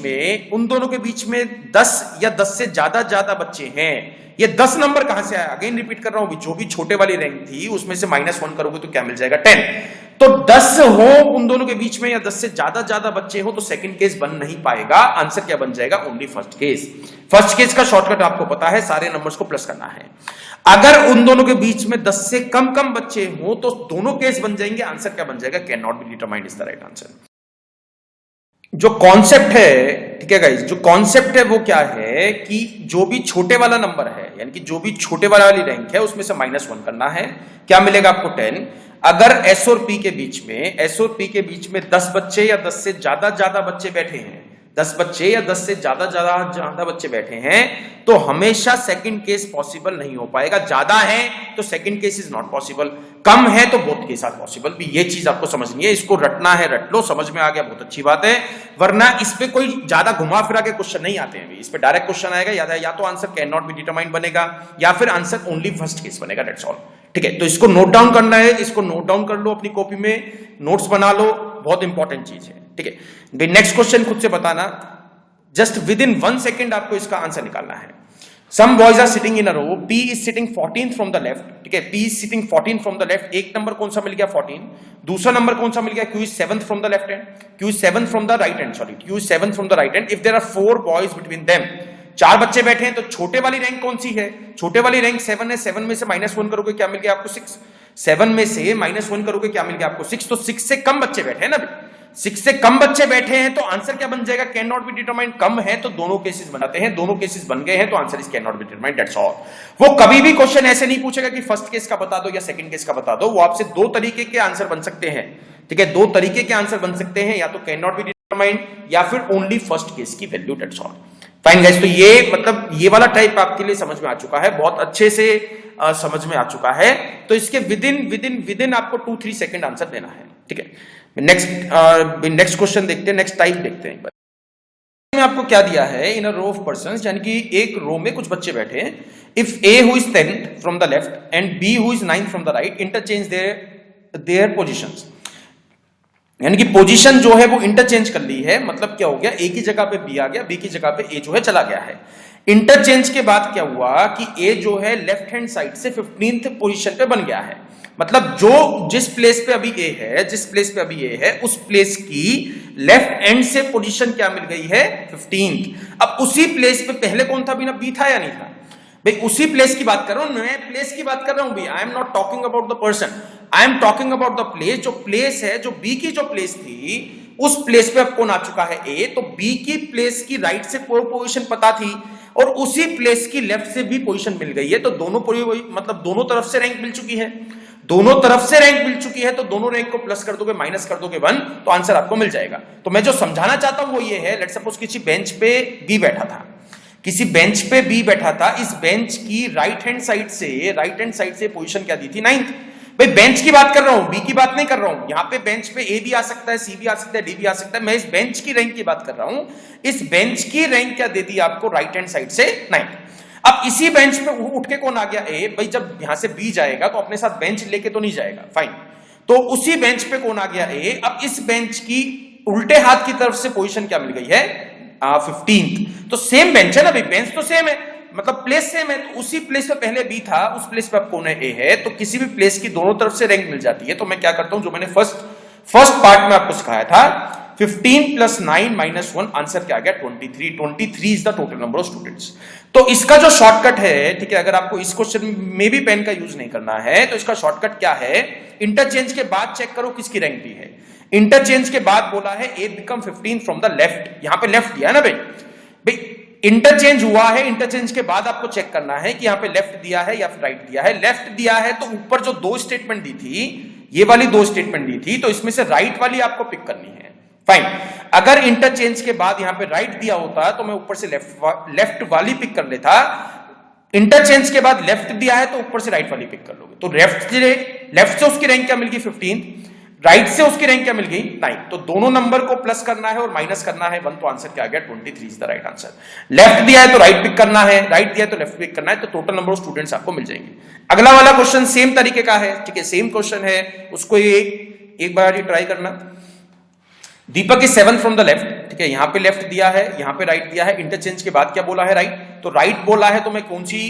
A: में 10 या 10 से ज्यादा बच्चे हैं, ये 10 नंबर कहां से आया, अगेन रिपीट कर रहा हूं, जो भी छोटे वाली रैंक थी उसमें से -1 करोगे तो क्या मिल जाएगा 10। तो 10 हो उन दोनों के बीच में या 10 से ज्यादा बच्चे हो तो सेकंड केस बन नहीं पाएगा। आंसर क्या बन जाएगा, only first case. First case का शॉर्टकट आपको पता है, सारे नंबर्स को प्लस करना है। अगर उन दोनों के बीच में 10 से कम बच्चे हो तो दोनों केस बन जाएंगे। आंसर क्या बन जाएगा, can not be determined is the right answer. जो कॉन्सेप्ट है, ठीक है गाइस, जो कॉन्सेप्ट है वो क्या है कि जो भी छोटे वाला नंबर है, यानी कि जो भी छोटे वाली रैंक है उसमें से -1 करना है, क्या मिलेगा आपको 10। अगर S और P के बीच में 10 बच्चे या 10 से ज्यादा बच्चे बैठे हैं 10 बच्चे या 10 से ज्यादा बच्चे बैठे हैं तो हमेशा सेकंड केस पॉसिबल नहीं हो पाएगा। ज्यादा है तो second case is not possible, कम है तो बोथ के साथ पॉसिबल भी। ये चीज आपको समझनी है, इसको रटना है रट लो, समझ में आ गया बहुत अच्छी बात है। वरना इस पे कोई ज्यादा घुमा फिरा के क्वेश्चन नहीं आते हैं, इस पे डायरेक्ट क्वेश्चन आएगा, या तो answer can not be determined बनेगा या फिर आंसर ओनली फर्स्ट केस बनेगा, दैट्स ऑल। ठीक है, तो इसको नोट डाउन करना है, इसको नोट डाउन कर लो अपनी कॉपी में, नोट्स बना लो, बहुत इंपॉर्टेंट चीज है। ठीक है, नेक्स्ट क्वेश्चन खुद से बताना, जस्ट विद इन 1 सेकेंड आपको इसका आंसर निकालना है। Some boys are sitting in a row. P is sitting 14th from the left. ठीक है, P is sitting 14th from the left. एक नंबर कौन सा मिल गया 14, दूसरा नंबर कौन सा मिल गया Q is 7th from the left hand, Q is 7th from the right hand, sorry Q is 7th from the right hand. If there are 4 boys between them, 4 बच्चे बैठे हैं तो छोटे वाली रैंक कौन सी है? छोटे वाली रैंक 7 है, 7 में से -1 करोगे क्या मिल गया आपको 6, 7 में से -1 करोगे क्या मिल गया आपको 6, तो 6 से कम बच्चे बैठे हैं ना, 6 से कम बच्चे बैठे हैं तो आंसर क्या बन जाएगा, कैन नॉट बी डिटरमाइंड। कम है तो दोनों केसेस बनाते हैं, दोनों केसेस बन गए हैं तो answer is can not be determined, that's all. वो कभी भी क्वेश्चन ऐसे नहीं पूछेगा कि फर्स्ट केस का बता दो या सेकंड केस का बता दो, वो आपसे 2 तरीके के आंसर बन सकते हैं। ठीक है, 2 तरीके के आंसर बन सकते हैं, या तो कैन नॉट बी डिटरमाइंड या फिर ओनली फर्स्ट केस की value, that's all. Fine guys, तो ये मतलब ये वाला टाइप आपके लिए समझ में आ चुका है, बहुत अच्छे से समझ में आ चुका है। तो इसके विद इन आपको 2-3 सेकंड आंसर देना है। ठीक है, नेक्स्ट क्वेश्चन देखते हैं, नेक्स्ट टाइप देखते हैं। में आपको क्या दिया है, in a row of persons, यानी कि एक रो में कुछ बच्चे बैठे हैं। If A who is 10th from the left and B who is 9th from the right interchange their positions, यानी कि पोजीशन जो है वो इंटरचेंज कर ली है। मतलब क्या हो गया, ए की जगह पे बी आ गया, बी की जगह पे ए जो है चला गया है। इंटरचेंज के बाद क्या हुआ कि ए जो है लेफ्ट हैंड साइड से 15th पोजीशन पे बन गया है। मतलब जिस प्लेस पे अभी ए है, उस प्लेस की लेफ्ट एंड से पोजीशन क्या मिल गई है 15th। अब उसी प्लेस पे पहले कौन था, बिना बी था या नहीं था भाई, उसी प्लेस की बात कर रहा हूं, नए प्लेस की बात कर रहा हूं भी। I am not talking about the person, I am talking about the place. जो प्लेस है, जो बी की जो प्लेस थी, उस प्लेस पे अब कौन आ चुका है ए, तो बी की प्लेस की राइट से पोजीशन पता थी और उसी प्लेस की लेफ्ट से भी पोजीशन मिल गई है। तो दोनों मतलब दोनों तरफ से रैंक मिल चुकी है, दोनों तरफ से रैंक मिल चुकी है, तो दोनों रैंक को प्लस कर दोगे, माइनस कर दोगे 1, तो आंसर आपको मिल जाएगा। तो मैं जो समझाना चाहता हूं वो ये है, लेट्स सपोज किसी बेंच पे बी बैठा था, किसी बेंच पे बी बैठा था, इस बेंच की राइट हैंड साइड से पोजीशन क्या दी थी 9th। भाई बेंच की बात कर रहा हूं, बी की बात नहीं कर रहा हूं। यहां पे बेंच पे ए भी आ सकता है, सी भी आ सकता है, डी भी आ सकता है। मैं इस बेंच की रैंक की बात कर रहा हूं। इस बेंच की रैंक क्या दे दी आपको राइट हैंड साइड से 9th। अब इसी बेंच पे उठ के कौन आ गया ए, भाई जब यहां से बी जाएगा तो अपने साथ बेंच लेके तो नहीं जाएगा, फाइन। तो उसी बेंच पे कौन आ गया ए। अब इस बेंच की उल्टे हाथ की तरफ से पोजीशन क्या मिल गई है 15th। तो सेम बेंच है ना भाई, बेंच तो सेम है, मतलब प्लेस सेम है। तो उसी प्लेस पे पहले बी था, उस प्लेस पे अब कौन है ए है। तो किसी भी प्लेस की दोनों तरफ से रैंक मिल जाती है। तो मैं क्या करता हूं, जो मैंने फर्स्ट पार्ट में आपको सिखाया था, 15 + 9 - 1, आंसर क्या आ गया 23। 23 is the total number of students. तो इसका जो शॉर्टकट है, ठीक है, अगर आपको इस क्वेश्चन में भी पेन का यूज नहीं करना है तो इसका शॉर्टकट क्या है, इंटरचेंज के बाद चेक करो किसकी रैंक दी है। इंटरचेंज के बाद बोला है ए बिकम 15 फ्रॉम द लेफ्ट, यहां पे लेफ्ट दिया है ना भाई, इंटरचेंज हुआ है। इंटरचेंज के बाद आपको चेक करना है कि यहां पे लेफ्ट दिया है या फिर राइट दिया है। लेफ्ट दिया है तो ऊपर जो 2 स्टेटमेंट दी थी, ये वाली 2 स्टेटमेंट दी थी, तो इसमें से राइट वाली आपको पिक करनी है, फाइन। अगर इंटरचेंज के बाद यहां पे राइट दिया होता तो मैं ऊपर से लेफ्ट वाली पिक कर लेता। इंटरचेंज के बाद लेफ्ट दिया है तो ऊपर से राइट वाली पिक कर लोगे। तो लेफ्ट से उसकी रैंक क्या मिल गई 15, राइट से उसकी रैंक क्या मिल गई 9। तो दोनों नंबर को प्लस करना है और माइनस करना है 1, तो आंसर क्या आ गया 23 is the right answer. Left दिया है तो राइट पिक करना है, राइट दिया है तो लेफ्ट पिक करना है, तो टोटल नंबर ऑफ स्टूडेंट्स आपको मिल जाएंगे। अगला वाला क्वेश्चन सेम तरीके का है, ठीक है, सेम क्वेश्चन है, उसको एक बार ही ट्राई करना। दीपक इज 7 फ्रॉम द लेफ्ट, ठीक है, यहां पे लेफ्ट दिया है, यहां पे राइट दिया है। इंटरचेंज के बाद क्या बोला है राइट, तो राइट बोला है तो मैं कौन सी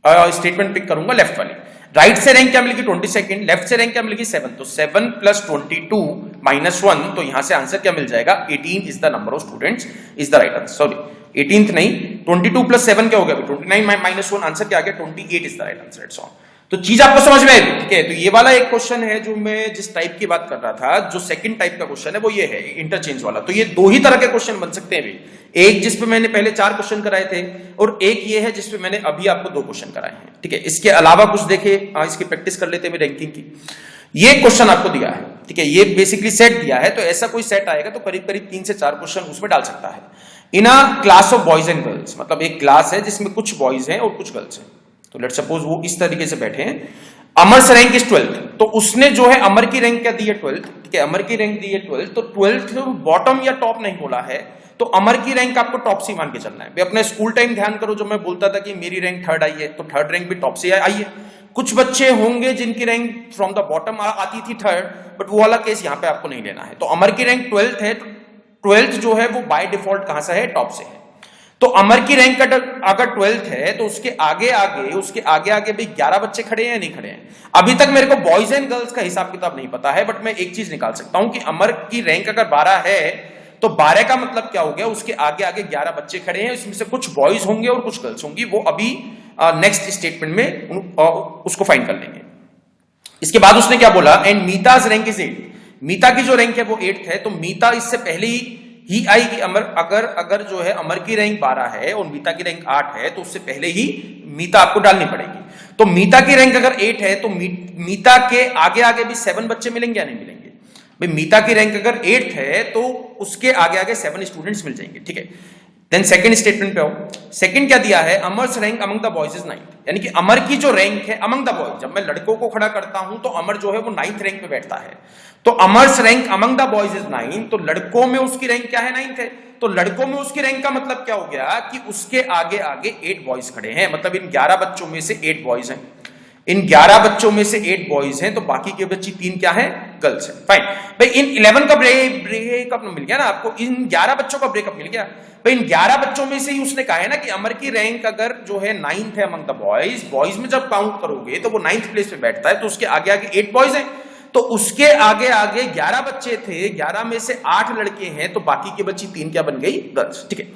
A: स्टेटमेंट पिक करूंगा, लेफ्ट वाली। राइट से रैंक क्या मिलेगी 22, लेफ्ट से रैंक क्या मिलेगी 7, तो 7 + 22 - 1, तो यहां से आंसर क्या मिल जाएगा 18 is the number of students is the right answer. Sorry 18th नहीं, 22 + 7 क्या हो गया 29 - 1, आंसर क्या आ गया 28 is the right answer. It's all. तो चीज आपको समझ में आई, ठीक है। तो ये वाला एक क्वेश्चन है जो मैं जिस टाइप की बात कर रहा था, जो सेकंड टाइप का क्वेश्चन है वो ये है इंटरचेंज वाला। तो ये 2 ही तरह के क्वेश्चन बन सकते हैं भाई, एक जिसपे मैंने पहले 4 क्वेश्चन कराए थे और एक ये है जिसपे मैंने अभी आपको 2 क्वेश्चन कराए हैं, ठीक है। इसके अलावा कुछ देखे, इसकी प्रैक्टिस कर लेते हैं रैंकिंग की। ये क्वेश्चन आपको दिया है, ठीक है, ये बेसिकली सेट दिया है, तो ऐसा कोई सेट आएगा तो करीब करीब 3 से 4 क्वेश्चन उसमें डाल सकता है। In a class of boys and girls, मतलब एक क्लास है जिसमें कुछ बॉयज हैं और कुछ गर्ल्स हैं, तो लेट्स सपोज वो इस तरीके से बैठे हैं। अमर्स रैंक इज 12th, तो उसने जो है अमर की रैंक क्या दी है 12th, ठीक है, अमर की रैंक दी है 12th, तो 12th बॉटम या टॉप नहीं बोला है, तो अमर की रैंक आपको टॉप से मान के चलना है। अपने स्कूल टाइम ध्यान करो, जो मैं बोलता था कि मेरी रैंक 3rd आई है, तो 3rd रैंक भी टॉप से आई है। कुछ बच्चे होंगे जिनकी रैंक फ्रॉम द बॉटम आती थी 3rd, बट वो वाला केस यहाँ पे आपको नहीं लेना है। तो अमर की रैंक 12th है, 12th जो है वो बाय डिफॉल्ट कहां से है, टॉप से है। तो अमर की रैंक अगर 12th है तो उसके आगे भी 11 बच्चे खड़े हैं या नहीं खड़े हैं। अभी तक मेरे को बॉयज एंड गर्ल्स का हिसाब किताब नहीं पता है, बट मैं एक चीज निकाल सकता हूं कि अमर की रैंक अगर 12 है तो 12 का मतलब क्या हो गया, उसके आगे 11 बच्चे खड़े हैं, इसमें से कुछ बॉयज होंगे और कुछ गर्ल्स होंगी, वो अभी नेक्स्ट स्टेटमेंट में उसको फाइंड कर लेंगे। इसके बाद उसने क्या बोला, एंड मीताज रैंक इज 8, मीता की जो रैंक है वो 8th है, तो मीता इससे पहले ही आएगी। अगर जो है अमर की रैंक 12 है और मीता की रैंक 8 है, तो उससे पहले ही मीता आपको डालनी पड़ेगी। तो मीता की रैंक अगर 8 है तो मीता के आगे भी 7 बच्चे मिलेंगे या नहीं मिलेंगे। भाई मीता की रैंक अगर 8th है तो उसके आगे 7 स्टूडेंट्स मिल जाएंगे, ठीक है। देन सेकंड स्टेटमेंट पे आओ। सेकंड क्या दिया है, Amar's rank among the boys is 9th, यानी कि अमर की जो रैंक है अमंग द बॉयज, जब मैं लड़कों को खड़ा करता हूं तो अमर जो है वो 9th रैंक पे बैठता है। तो Amar's rank among the boys is 9, तो लड़कों में उसकी रैंक क्या है, 9th है। तो लड़कों में उसकी रैंक का मतलब क्या हो गया कि उसके आगे 8 बॉयज खड़े हैं, मतलब इन 11 बच्चों में से 8 बॉयज हैं। इन 11 बच्चों में से 8 बॉयज हैं, तो बाकी के बच्ची 3 क्या है, गर्ल्स हैं। फाइन भाई, इन 11 का ब्रेकअप मिल गया ना आपको, इन 11 बच्चों का ब्रेकअप मिल गया। भाई इन 11 बच्चों में से ही उसने कहा है ना कि अमर की रैंक अगर जो है 9th है अमंग द बॉयज में जब काउंट करोगे तो वो 9th प्लेस पे बैठता है, तो उसके आगे 8 बॉयज हैं। तो उसके आगे 11 बच्चे थे, 11 में से 8 लड़के हैं, तो बाकी के बच्ची 3 क्या बन गई, गर्ल्स, ठीक है।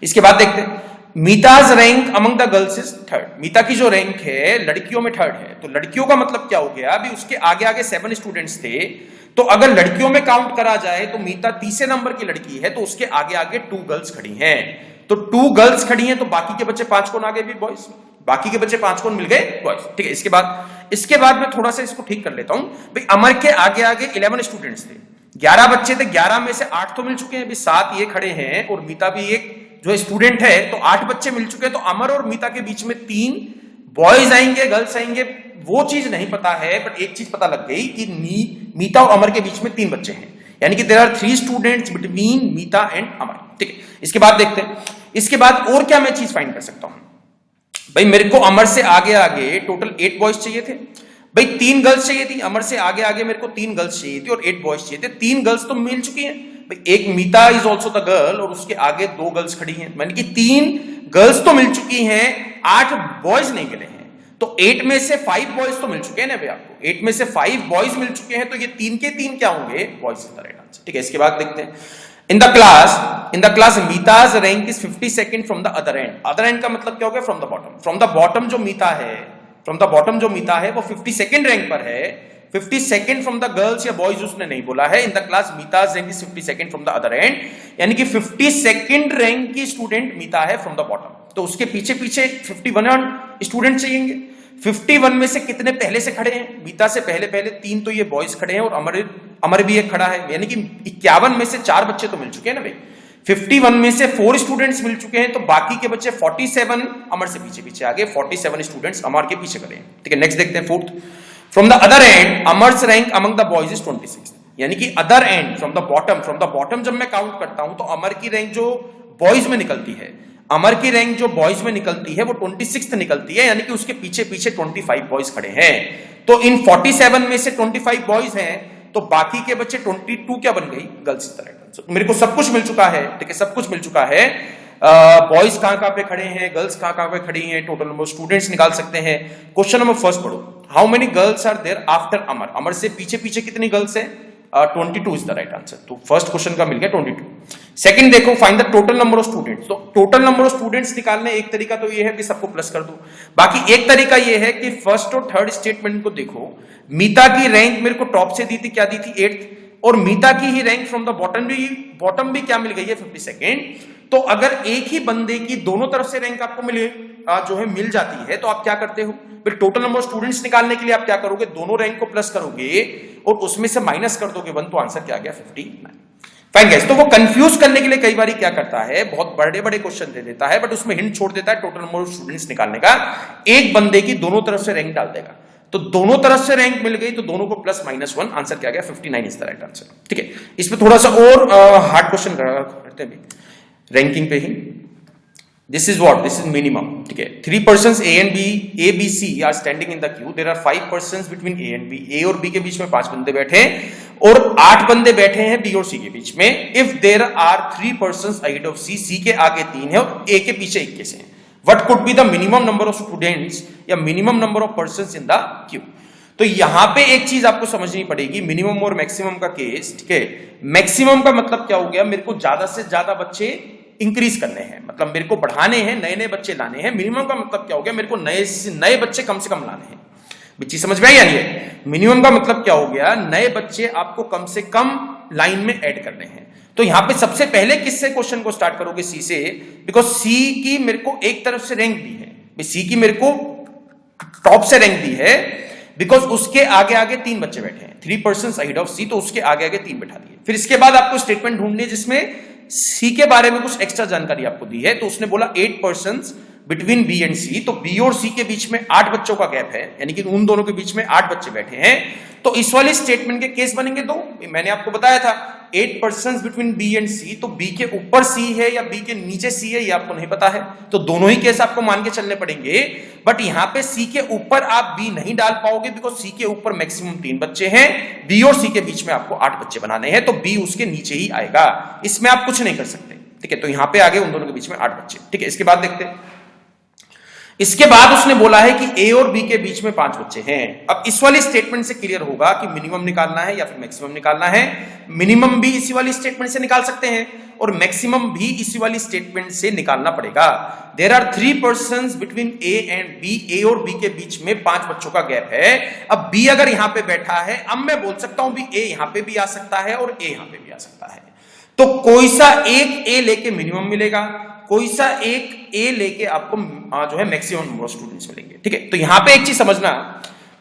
A: इसके बाद देखते हैं, Meeta's rank among the girls is 3rd, Meeta की जो रैंक है लड़कियों में 3rd है। तो लड़कियों का मतलब क्या हो गया, अभी उसके आगे 7 स्टूडेंट्स थे, तो अगर लड़कियों में काउंट करा जाए तो मीता तीसरे नंबर की लड़की है, तो उसके आगे 2 गर्ल्स खड़ी हैं। तो 2 गर्ल्स खड़ी हैं, तो बाकी के बच्चे 5 कौन आगे भी बॉयज, बाकी के बच्चे 5 कौन मिल गए, बॉयज, ठीक है। इसके बाद मैं थोड़ा सा इसको ठीक कर लेता हूं। भाई अमर के आगे 11 स्टूडेंट्स थे, 11 बच्चे थे, 11 में से 8 तो मिल चुके हैं, अभी 7 ये खड़े हैं और मीता भी एक जो स्टूडेंट है, तो 8 बच्चे मिल चुके हैं। तो अमर और मीता के बीच में 3 बॉयज आएंगे, गर्ल्स आएंगे, वो चीज नहीं पता है, बट एक चीज पता लग गई कि मीता और अमर के बीच में 3 बच्चे हैं, यानी कि there are 3 students between Meeta and Amar, ठीक है। इसके बाद देखते हैं, इसके बाद और क्या मैं चीज फाइंड कर सकता हूं। भाई मेरे को अमर से आगे टोटल 8 बॉयज चाहिए थे, भाई 3 गर्ल्स चाहिए थी, अमर से आगे मेरे को 3 गर्ल्स चाहिए थी और 8 बॉयज चाहिए थे। 3 गर्ल्स तो मिल चुकी हैं, भाई एक मीता इज ऑल्सो द गर्ल और उसके आगे 2 गर्ल्स खड़ी हैं, यानी कि 3 गर्ल्स तो मिल चुकी हैं, 8 बॉयज नहीं मिले हैं। तो 8 में से 5 बॉयज तो मिल चुके हैं ना भाई आपको, 8 में से 5 बॉयज मिल चुके हैं, तो ये 3 के 3 क्या होंगे, बॉयज का राइट आंसर, ठीक है। इसके बाद देखते हैं, in the class Meeta's rank is 52nd from the other end. Other end का मतलब क्या हो गया, from the bottom. From the bottom जो मीता है वो 52nd रैंक पर है। 52nd फ्रॉम द गर्ल्स या बॉयज उसने नहीं बोला है। In the class Meeta's rank is 52nd from the other end, यानी कि 52nd रैंक की स्टूडेंट मीता है फ्रॉम द बॉटम। तो उसके पीछे 51 स्टूडेंट चाहिए। 51 में से कितने पहले से खड़े हैं, मीता से पहले 3 तो ये बॉयज खड़े हैं और अमर भी एक खड़ा है, यानी कि 51 में से 4 बच्चे तो मिल चुके हैं ना भाई। 51 में से 4 स्टूडेंट्स मिल चुके हैं, तो बाकी के बच्चे 47 अमर से पीछे आगे, 47 स्टूडेंट्स अमर के पीछे खड़े हैं, ठीक है। नेक्स्ट देखते हैं, 4th, from the other and अमर्स rank among the boys is 26th, यानी कि other and from the bottom जब मैं काउंट करता हूं तो अमर की रैंक जो बॉयज में निकलती है, अमर की रैंक जो बॉयज में निकलती है वो 26th निकलती है, यानी कि उसके पीछे 25 बॉयज खड़े हैं। तो इन 47 में से 25 बॉयज हैं, तो बाकी के बच्चे 22 क्या बन गई, गर्ल्स की तरह। मेरे को सब कुछ मिल चुका है, ठीक है, सब कुछ मिल चुका है। बॉयज कहां पे खड़े हैं, गर्ल्स कहां पे खड़ी हैं, टोटल नंबर स्टूडेंट्स निकाल सकते हैं। क्वेश्चन नंबर फर्स्ट पढ़ो, how many girls are there after Amar. Amar से पीछे कितनी गर्ल्स है, 22 इज द राइट आंसर। तो फर्स्ट क्वेश्चन का मिल गया 22। सेकंड देखो, find the total number of students. तो टोटल नंबर ऑफ स्टूडेंट्स निकालने एक तरीका तो ये है कि सबको प्लस कर दो, बाकी एक तरीका ये है कि फर्स्ट और थर्ड स्टेटमेंट को देखो। मीता की रैंक मेरे को टॉप से दी थी, क्या दी थी, 8th, और मीता की ही रैंक फ्रॉम द बॉटम भी क्या मिल गई है, 52nd। तो अगर एक ही बंदे की दोनों तरफ से रैंक आपको मिल जाती है, तो आप क्या करते हो, फिर टोटल नंबर ऑफ स्टूडेंट्स निकालने के लिए आप क्या करोगे, दोनों रैंक को प्लस करोगे और उसमें से माइनस कर दोगे 1 तो आंसर क्या आ गया 59। फाइन गाइस, तो वो कंफ्यूज करने के लिए कई बार क्या करता है, बहुत बड़े बड़े क्वेश्चन दे देता है बट उसमें हिंट छोड़ देता है टोटल नंबर ऑफ स्टूडेंट्स निकालने का। एक बंदे की दोनों तरफ से रैंक डाल देगा, तो दोनों तरफ से रैंक मिल गई तो दोनों को प्लस माइनस 1, आंसर क्या गया 59 इज द राइट आंसर। ठीक है, इसमें थोड़ा सा और हार्ड क्वेश्चन करते हैं रैंकिंग पे ही। This is what, this is minimum. ठीक है, 3 persons A and B, A, B, C are standing in the queue. There are 5 persons between A and B. A और B के बीच में 5 बंदे बैठे हैं और 8 बंदे बैठे हैं B और C के बीच में। If there are 3 persons ahead of C, C के आगे 3 है और A के पीछे 21 हैं। What could be the minimum number of students या minimum number of persons in the queue? तो यहां पे एक चीज आपको समझनी पड़ेगी, मिनिमम और मैक्सिमम का केस। ठीक है, मैक्सिमम का मतलब क्या हो गया, मेरे को ज्यादा से ज्यादा बच्चे इंक्रीज करने हैं, मतलब मेरे को बढ़ाने हैं, नए नए बच्चे लाने हैं। मिनिमम का मतलब क्या हो गया, मेरे को नए बच्चे कम से कम लाने हैं। चीज समझ में आई? यानी मिनिमम का मतलब क्या हो गया, नए बच्चे आपको कम से कम लाइन में ऐड करने हैं। तो यहां पे सबसे पहले किससे क्वेश्चन को स्टार्ट करोगे, सी से, बिकॉज सी की मेरे को एक तरफ से रैंक दी है, सी की मेरे को टॉप से रैंक दी है, बिकॉज उसके आगे आगे 3 बच्चे बैठे हैं, 3 persons ahead of C, तो उसके आगे आगे 3 बैठा दिए। फिर इसके बाद आपको स्टेटमेंट ढूंढनी है जिसमें सी के बारे में कुछ एक्स्ट्रा जानकारी आपको दी है। तो उसने बोला 8 persons बिटवीन बी एंड सी, तो बी और सी के बीच में 8 बच्चों का गैप है, यानी कि उन दोनों के बीच में 8 बच्चे बैठे हैं। तो इस वाली स्टेटमेंट के केस बनेंगे दो, मैंने आपको बताया था 8 persons बिटवीन बी एंड सी, तो बी के ऊपर सी है या बी के नीचे सी है ये आपको नहीं पता है, तो दोनों ही केस आपको मान के चलने पड़ेंगे। बट यहां पे सी के ऊपर आप बी नहीं डाल पाओगे, बिकॉज सी के ऊपर मैक्सिमम 3 बच्चे हैं, बी और सी के बीच में आपको 8 बच्चे बनाने हैं, तो बी उसके नीचे ही आएगा, इसमें आप कुछ नहीं कर सकते। ठीक है, तो यहां पे आगे उन दोनों के बीच में 8 बच्चे। ठीक है, इसके बाद देखते हैं, इसके बाद उसने बोला है कि ए और बी के बीच में 5 बच्चे हैं। अब इस वाली स्टेटमेंट से क्लियर होगा कि मिनिमम निकालना है या फिर मैक्सिमम निकालना है। मिनिमम भी इसी वाली स्टेटमेंट से निकाल सकते हैं और मैक्सिमम भी इसी वाली स्टेटमेंट से निकालना पड़ेगा। There are 3 persons between A and B, A और बी के बीच में 5 बच्चों का गैप है। अब बी अगर यहां पे बैठा है, अब मैं बोल सकता हूं भी ए यहां पे भी आ सकता है और ए यहां पे भी आ सकता है, तो कोई सा एक ए लेके मिनिमम मिलेगा, कोई सा एक ए लेके आपको जो है मैक्सिमम नंबर ऑफ स्टूडेंट्स मिलेंगे। ठीक है, तो यहां पे एक चीज समझना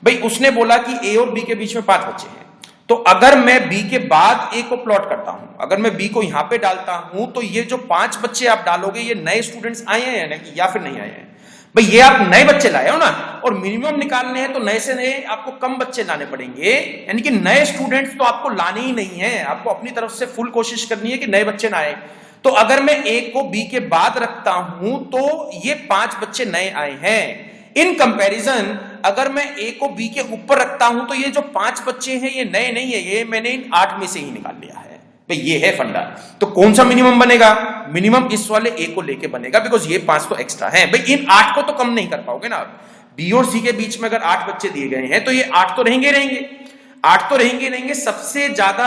A: भाई, उसने बोला कि ए और बी के बीच में 5 बच्चे हैं, तो अगर मैं बी के बाद ए को प्लॉट करता हूं, अगर मैं बी को यहां पे डालता हूं, तो ये जो 5 बच्चे आप डालोगे ये नए स्टूडेंट्स आए हैं या फिर नहीं आए हैं? भाई ये आप नए बच्चे लाए हो ना, और मिनिमम निकालने हैं तो नए से नए आपको कम बच्चे लाने पड़ेंगे, यानी कि नए स्टूडेंट्स तो आपको लाने ही नहीं है, आपको अपनी तरफ से फुल कोशिश करनी है कि नए बच्चे ना आए। तो अगर मैं ए को बी के बाद रखता हूं तो ये 5 बच्चे नए आए हैं। इन कंपैरिजन अगर मैं ए को बी के ऊपर रखता हूं तो ये जो 5 बच्चे हैं ये नए नहीं है, ये मैंने इन 8 में से ही निकाल लिया है। भाई ये है फंडा। तो कौन सा मिनिमम बनेगा? मिनिमम इस वाले ए को लेके बनेगा, बिकॉज ये 5 तो एक्स्ट्रा है। भाई इन 8 को तो कम नहीं कर पाओगे ना आप। बी और सी के बीच में अगर 8 बच्चे दिए गए हैं तो ये 8 तो रहेंगे 8 तो रहेंगे। सबसे ज्यादा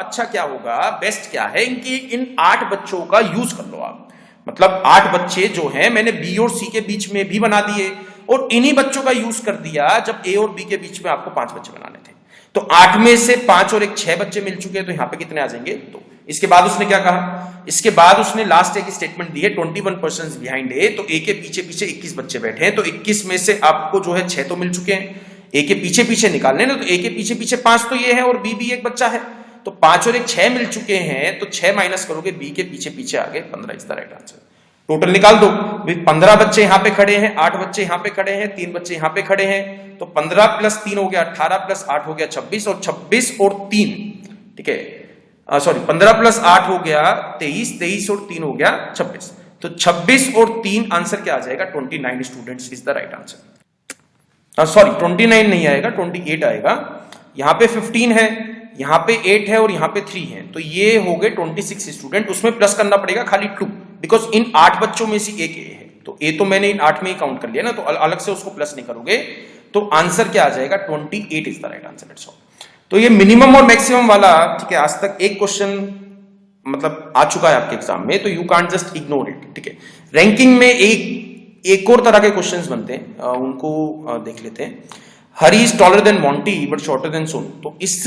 A: अच्छा क्या होगा, बेस्ट क्या है, इनकी इन 8 बच्चों का यूज कर लो आप। मतलब 8 बच्चे जो हैं मैंने बी और सी के बीच में भी बना दिए और इन्हीं बच्चों का यूज कर दिया जब ए और बी के बीच में आपको 5 बच्चे बनाने थे। तो 8 में से 5 और 1 6 बच्चे मिल चुके हैं, तो यहां पे कितने आ जाएंगे? 2। इसके बाद उसने क्या कहा, इसके बाद उसने लास्ट एक स्टेटमेंट दी है 21 persons बिहाइंड ए, तो ए के पीछे पीछे 21 बच्चे बैठे हैं, तो 21 में से आपको जो है 6 तो मिल चुके हैं। ए के पीछे पीछे निकालने ना, तो ए के पीछे पीछे 5 तो ये है और बी भी एक बच्चा है, तो 5 और 1 6 मिल चुके हैं, तो 6 माइनस करोगे बी के पीछे पीछे आगे 15 is the right answer. Total निकाल दो, 15 बच्चे यहां पे खड़े हैं, 8 बच्चे यहां पे खड़े हैं, 3 बच्चे यहां पे खड़े हैं, तो 15 + 3 हो गया 18 + 8 हो गया 26 और 26 और 3, ठीक है, सॉरी 15 + 8 हो गया 23, 23 और 3 हो गया 26, तो 26 और 3 आंसर क्या आ जाएगा? 29 students is the right answer. Sorry 29 नहीं आएगा, 28 आएगा। यहां पे 15 है, यहां पे 8 है और यहां पे 3 है, तो ये हो गए 26 स्टूडेंट। उसमें प्लस करना पड़ेगा खाली 2, बिकॉज इन 8 बच्चों में से एक ए है, तो ए तो मैंने इन 8 में ही काउंट कर लिया ना, तो अलग से उसको प्लस नहीं करोगे, तो आंसर क्या आ जाएगा? 28 is the right answer. That's all. तो ये मिनिमम और मैक्सिमम वाला, ठीक है, आज तक एक क्वेश्चन मतलब आ चुका है आपके एग्जाम में, तो you can't just ignore it. ठीक है, रैंकिंग में एक और तरह के क्वेश्चंस बनते हैं, उनको देख लेते हैं। Hari is taller than Monty but shorter than Sonu. तो इस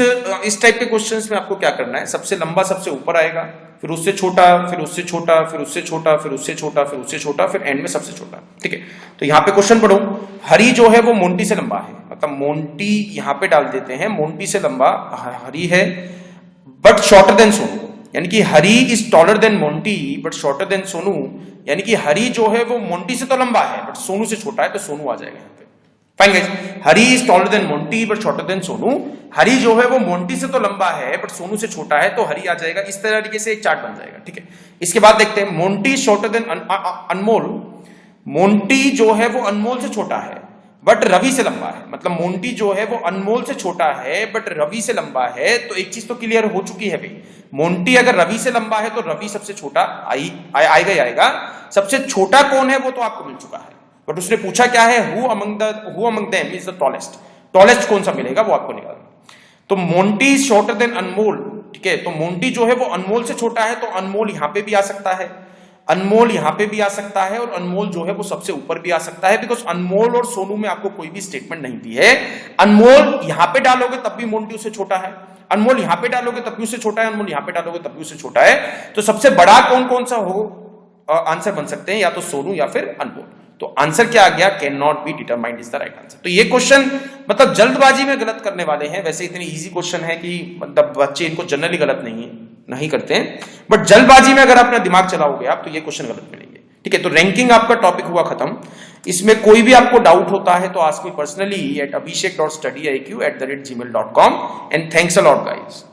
A: टाइप के क्वेश्चंस में आपको क्या करना है, सबसे लंबा सबसे ऊपर आएगा, फिर उससे छोटा, फिर उससे छोटा, फिर उससे छोटा, फिर उससे छोटा, फिर उससे छोटा, फिर एंड में सबसे छोटा। ठीक है, तो यहाँ पे क्वेश्चन पढ़ो, हरी जो है वो मोंटी से लंबा है, मतलब मोंटी यहाँ पे डाल देते हैं, मोंटी से लंबा हरी है बट शॉर्टर देन सोनू, यानी कि Hari is taller than Monty but shorter than Sonu, यानी कि हरी जो है वो मोंटी से तो लंबा है बट सोनू से छोटा है, तो सोनू आ जाएगा यहाँ पे। Fine guys, Hari is taller than Monty but shorter than Sonu, Hari जो है वो मोंटी से तो लंबा है बट सोनू से छोटा है, तो हरी आ जाएगा। इस तरीके से एक चार्ट बन जाएगा। ठीक है, इसके बाद देखते हैं मोंटी शॉर्टर देन अनमोल, मोंटी जो है वो अनमोल से छोटा है बट रवि से लंबा है, मतलब मोंटी जो है वो अनमोल से छोटा है बट रवि से लंबा है। तो एक चीज तो क्लियर हो चुकी है भाई, मोंटी अगर रवि से लंबा है तो रवि सबसे छोटा आएगा ही आएगा। सबसे छोटा कौन है वो तो आपको मिल चुका है, बट उसने पूछा क्या है, who among them is the tallest, tallest कौन सा मिलेगा वो आपको निकालना। तो मोंटी इज शॉर्टर देन अनमोल। ठीक है, तो मोंटी जो है वो अनमोल से छोटा है, तो अनमोल यहां पे भी आ सकता है, अनमोल यहां पे भी आ सकता है, और अनमोल जो है वो सबसे ऊपर भी आ सकता है, बिकॉज अनमोल और सोनू में आपको कोई भी स्टेटमेंट नहीं दी है। अनमोल यहां पे डालोगे तब भी मोंटी उससे छोटा है, अनमोल यहां पे डालोगे तब भी उससे छोटा है, अनमोल यहां पे डालोगे तब भी उससे छोटा है। तो सबसे बड़ा कौन कौन सा हो आंसर बन सकते हैं, या तो सोनू या फिर अनमोल। तो आंसर क्या आ गया, can not be determined is the right answer. तो ये क्वेश्चन मतलब जल्दबाजी में गलत करने वाले हैं, वैसे इतनी इजी क्वेश्चन है कि मतलब बच्चे इनको जनरली गलत नहीं करते हैं, बट जल्दबाजी में अगर अपना दिमाग चलाओगे आप तो ये क्वेश्चन गलत मिलेंगे। ठीक है, तो रैंकिंग आपका टॉपिक हुआ खत्म। इसमें कोई भी आपको डाउट होता है तो ask me personally at abhishek.studyiq@gmail.com, and thanks a lot guys.